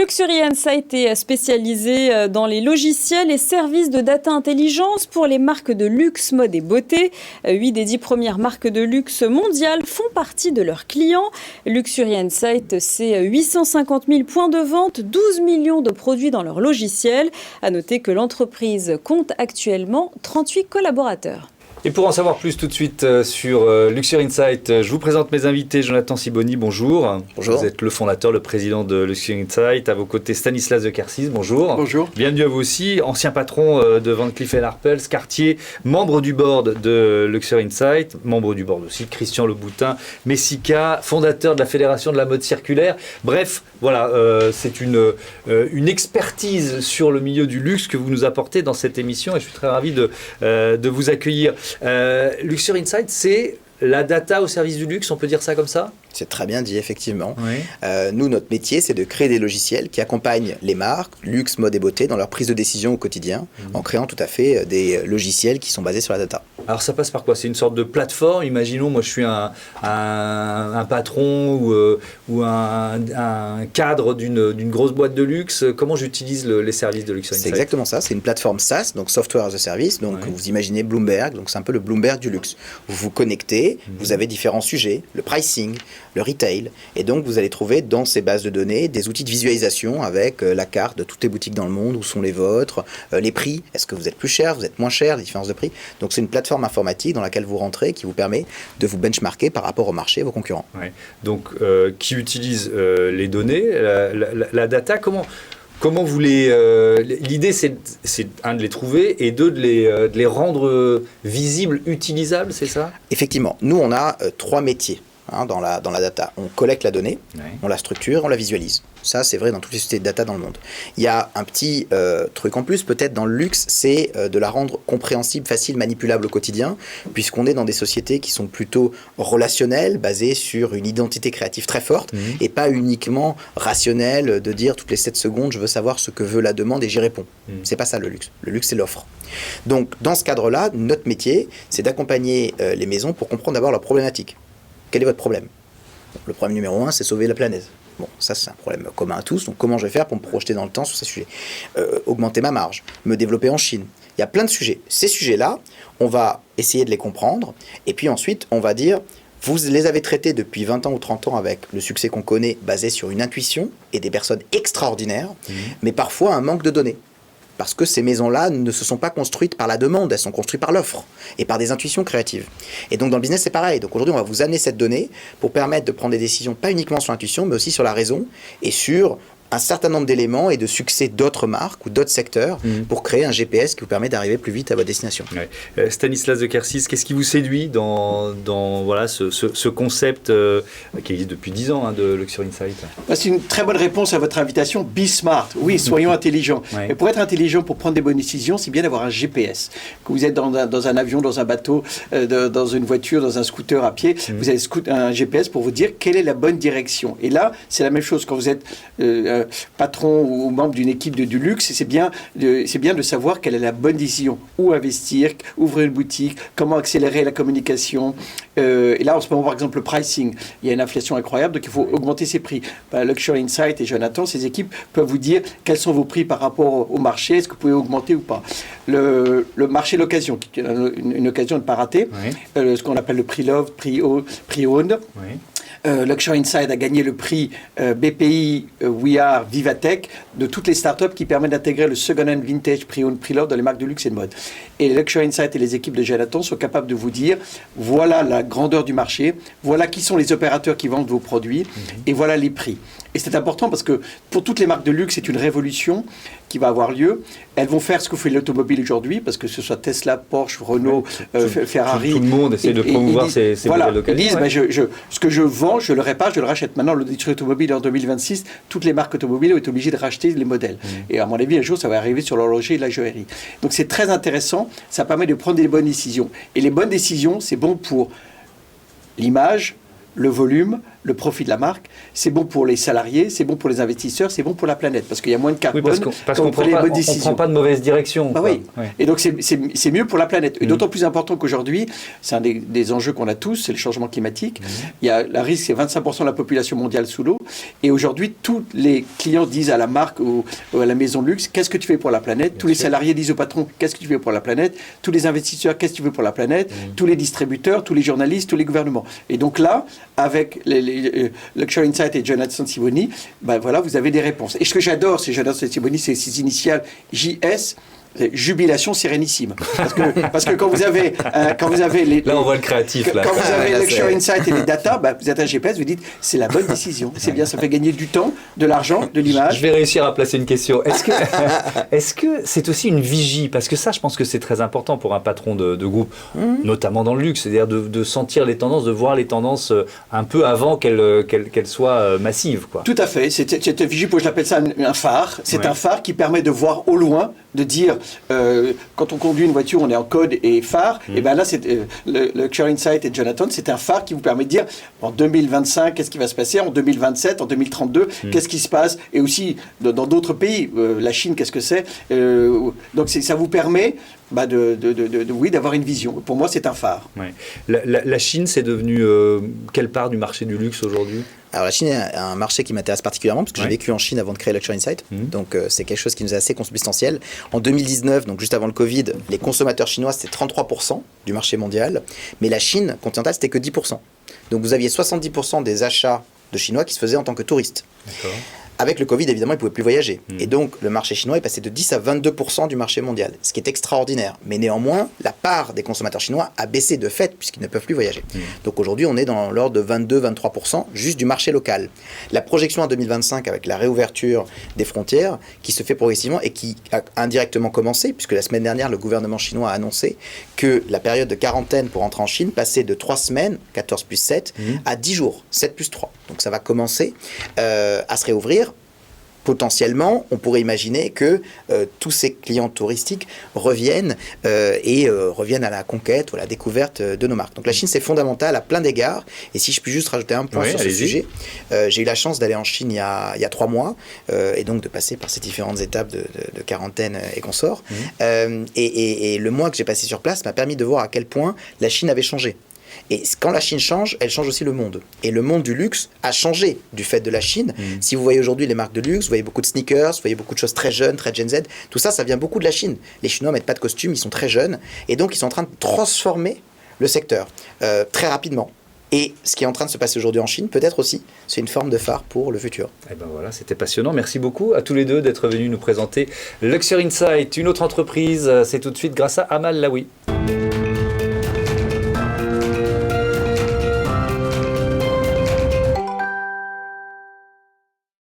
Luxury Insight est spécialisé dans les logiciels et services de data intelligence pour les marques de luxe, mode et beauté. 8 des 10 premières marques de luxe mondiales font partie de leurs clients. Luxury Insight, c'est 850 000 points de vente, 12 millions de produits dans leur logiciel. À noter que l'entreprise compte actuellement 38 collaborateurs. Et pour en savoir plus tout de suite sur Luxury Insight, je vous présente mes invités. Jonathan Sibony, bonjour. Bonjour. Vous êtes le fondateur, le président de Luxury Insight. À vos côtés, Stanislas de Kersis, bonjour. Bonjour. Bienvenue à vous aussi, ancien patron de Van Cleef & Arpels, Cartier, membre du board de Luxury Insight, membre du board aussi, Christian Louboutin, Messica, fondateur de la Fédération de la mode circulaire. Bref, voilà, c'est une expertise sur le milieu du luxe que vous nous apportez dans cette émission et je suis très ravi de vous accueillir. Luxury Insight, c'est la data au service du luxe, on peut dire ça comme ça ? C'est très bien dit, effectivement. Oui. Nous, notre métier, c'est de créer des logiciels qui accompagnent les marques, luxe, mode et beauté, dans leur prise de décision au quotidien, en créant tout à fait des logiciels qui sont basés sur la data. Alors ça passe par quoi ? C'est une sorte de plateforme. Imaginons, moi je suis un patron ou un cadre d'une grosse boîte de luxe. Comment j'utilise les services de Luxury Insight ? C'est exactement ça. C'est une plateforme SaaS, donc Software as a Service. Donc vous imaginez Bloomberg, donc c'est un peu le Bloomberg du luxe. Vous vous connectez, vous avez différents sujets, le pricing, le retail, et donc vous allez trouver dans ces bases de données des outils de visualisation avec la carte de toutes les boutiques dans le monde, où sont les vôtres, les prix, est-ce que vous êtes plus cher, vous êtes moins cher, les différences de prix. Donc c'est une plateforme informatique dans laquelle vous rentrez qui vous permet de vous benchmarker par rapport au marché et vos concurrents. Ouais. Donc qui utilise les données, la data, comment vous l'idée, c'est un, de les trouver et deux, de les rendre visibles, utilisables, c'est ça ? Effectivement. Nous, on a 3 métiers dans la data. On collecte la donnée, on la structure, on la visualise. Ça, c'est vrai dans toutes les sociétés de data dans le monde. Il y a un petit truc en plus, peut-être dans le luxe, c'est de la rendre compréhensible, facile, manipulable au quotidien, puisqu'on est dans des sociétés qui sont plutôt relationnelles, basées sur une identité créative très forte, et pas uniquement rationnelle, de dire toutes les 7 secondes, je veux savoir ce que veut la demande et j'y réponds. C'est pas ça le luxe. Le luxe, c'est l'offre. Donc, dans ce cadre-là, notre métier, c'est d'accompagner les maisons pour comprendre d'abord leurs problématiques. Quel est votre problème ? Le problème numéro 1, c'est sauver la planète. Bon, ça c'est un problème commun à tous, donc comment je vais faire pour me projeter dans le temps sur ces sujets ? Augmenter ma marge, me développer en Chine. Il y a plein de sujets. Ces sujets-là, on va essayer de les comprendre, et puis ensuite, on va dire, vous les avez traités depuis 20 ans ou 30 ans avec le succès qu'on connaît, basé sur une intuition et des personnes extraordinaires, mais parfois un manque de données. Parce que ces maisons-là ne se sont pas construites par la demande, elles sont construites par l'offre et par des intuitions créatives. Et donc dans le business, c'est pareil. Donc aujourd'hui, on va vous amener cette donnée pour permettre de prendre des décisions, pas uniquement sur l'intuition, mais aussi sur la raison et sur un certain nombre d'éléments et de succès d'autres marques ou d'autres secteurs pour créer un GPS qui vous permet d'arriver plus vite à votre destination. Ouais. Stanislas de Kersis, qu'est-ce qui vous séduit dans voilà, ce concept qui existe depuis 10 ans de Luxury Insight ? C'est une très bonne réponse à votre invitation. Be smart. Oui, soyons intelligents. Ouais. Et pour être intelligent, pour prendre des bonnes décisions, c'est bien d'avoir un GPS. Que vous êtes dans un avion, dans un bateau, dans une voiture, dans un scooter à pied, vous avez un GPS pour vous dire quelle est la bonne direction. Et là, c'est la même chose quand vous êtes patron ou membre d'une équipe du luxe, c'est bien de savoir quelle est la bonne décision. Où investir, ouvrir une boutique, comment accélérer la communication. Et là, en ce moment, par exemple, le pricing. Il y a une inflation incroyable, donc il faut augmenter ses prix. Luxury Insight et Jonathan, ces équipes peuvent vous dire quels sont vos prix par rapport au marché, est-ce que vous pouvez augmenter ou pas. Le marché de l'occasion, qui est une occasion de ne pas rater, ce qu'on appelle le prix love, prix owned. Oui. Luxury Insight a gagné le prix BPI We Are Vivatech de toutes les startups qui permettent d'intégrer le second hand vintage pre-owned pre-love dans les marques de luxe et de mode. Et Luxury Insight et les équipes de Jonathan sont capables de vous dire voilà la grandeur du marché, voilà qui sont les opérateurs qui vendent vos produits et voilà les prix. Et c'est important parce que pour toutes les marques de luxe, c'est une révolution qui va avoir lieu. Elles vont faire ce que fait l'automobile aujourd'hui, parce que ce soit Tesla, Porsche, Renault, Ferrari. Tout le monde essaie de promouvoir ces modèles d'occasion. Ils disent, ce que je vends, je le répare, je le rachète. Maintenant, l'industrie automobile en 2026, toutes les marques automobiles ont été obligées de racheter les modèles. Et à mon avis, un jour, ça va arriver sur l'horlogerie et la joaillerie. Donc c'est très intéressant, ça permet de prendre des bonnes décisions. Et les bonnes décisions, c'est bon pour l'image, le volume, le profit de la marque, c'est bon pour les salariés, c'est bon pour les investisseurs, c'est bon pour la planète, parce qu'il y a moins de carbone parce qu'on ne prend pas de mauvaise direction. Bah oui. Ouais. Et donc c'est mieux pour la planète. Et d'autant plus important qu'aujourd'hui, c'est un des enjeux qu'on a tous, c'est le changement climatique. Il y a le risque, c'est 25% de la population mondiale sous l'eau. Et aujourd'hui, tous les clients disent à la marque ou à la maison de luxe, qu'est-ce que tu fais pour la planète? Tous les salariés disent au patron, qu'est-ce que tu fais pour la planète? Tous les investisseurs, qu'est-ce que tu veux pour la planète? Tous les distributeurs, tous les journalistes, tous les gouvernements. Et donc là, avec Luxury Insight et Jonathan Sibony, ben voilà, vous avez des réponses. Et ce que j'adore, c'est Jonathan Sibony, c'est ses initiales JS. Jubilation sérénissime. Parce que quand vous avez les... Là, on voit le créatif. Là. Quand vous avez Luxury Insight et les data, bah, vous êtes un GPS, vous dites, c'est la bonne décision. C'est bien, ça fait gagner du temps, de l'argent, de l'image. Je vais réussir à placer une question. Est-ce que c'est aussi une vigie? Parce que ça, je pense que c'est très important pour un patron de groupe, notamment dans le luxe. C'est-à-dire de sentir les tendances, de voir les tendances un peu avant qu'elles soient massives. Quoi. Tout à fait. C'est une vigie, je l'appelle ça un phare. C'est un phare qui permet de voir au loin, de dire, quand on conduit une voiture, on est en code et phare, et bien là, le Luxury Insight et Jonathan, c'est un phare qui vous permet de dire, en 2025, qu'est-ce qui va se passer, en 2027, en 2032, qu'est-ce qui se passe, et aussi dans d'autres pays, la Chine, qu'est-ce que c'est, donc ça vous permet d'avoir une vision. Pour moi, c'est un phare. Ouais. La Chine, c'est devenu quelle part du marché du luxe aujourd'hui? Alors la Chine est un marché qui m'intéresse particulièrement parce que j'ai vécu en Chine avant de créer Luxury Insight. Donc c'est quelque chose qui nous est assez consubstantiel. En 2019, donc juste avant le Covid, les consommateurs chinois c'était 33% du marché mondial, mais la Chine continentale c'était que 10%. Donc vous aviez 70% des achats de Chinois qui se faisaient en tant que touristes. D'accord. Avec le Covid, évidemment, ils ne pouvaient plus voyager. Et donc, le marché chinois est passé de 10 à 22% du marché mondial, ce qui est extraordinaire. Mais néanmoins, la part des consommateurs chinois a baissé de fait, puisqu'ils ne peuvent plus voyager. Donc aujourd'hui, on est dans l'ordre de 22-23%, juste du marché local. La projection en 2025, avec la réouverture des frontières, qui se fait progressivement et qui a indirectement commencé, puisque la semaine dernière, le gouvernement chinois a annoncé que la période de quarantaine pour entrer en Chine passait de 3 semaines, 14 plus 7, à 10 jours, 7 plus 3. Donc ça va commencer à se réouvrir. Potentiellement, on pourrait imaginer que tous ces clients touristiques reviennent reviennent à la conquête ou à la découverte de nos marques. Donc la Chine, c'est fondamental à plein d'égards. Et si je puis juste rajouter un point sur ce sujet, j'ai eu la chance d'aller en Chine il y a 3 mois et donc de passer par ces différentes étapes de quarantaine et consorts. Et le mois que j'ai passé sur place m'a permis de voir à quel point la Chine avait changé. Et quand la Chine change, elle change aussi le monde. Et le monde du luxe a changé du fait de la Chine. Si vous voyez aujourd'hui les marques de luxe, vous voyez beaucoup de sneakers, vous voyez beaucoup de choses très jeunes, très Gen Z. Tout ça, ça vient beaucoup de la Chine. Les Chinois ne mettent pas de costume, ils sont très jeunes. Et donc, ils sont en train de transformer le secteur très rapidement. Et ce qui est en train de se passer aujourd'hui en Chine, peut-être aussi, c'est une forme de phare pour le futur. Et ben voilà, c'était passionnant. Merci beaucoup à tous les deux d'être venus nous présenter Luxury Insight, une autre entreprise. C'est tout de suite grâce à Amal Laoui.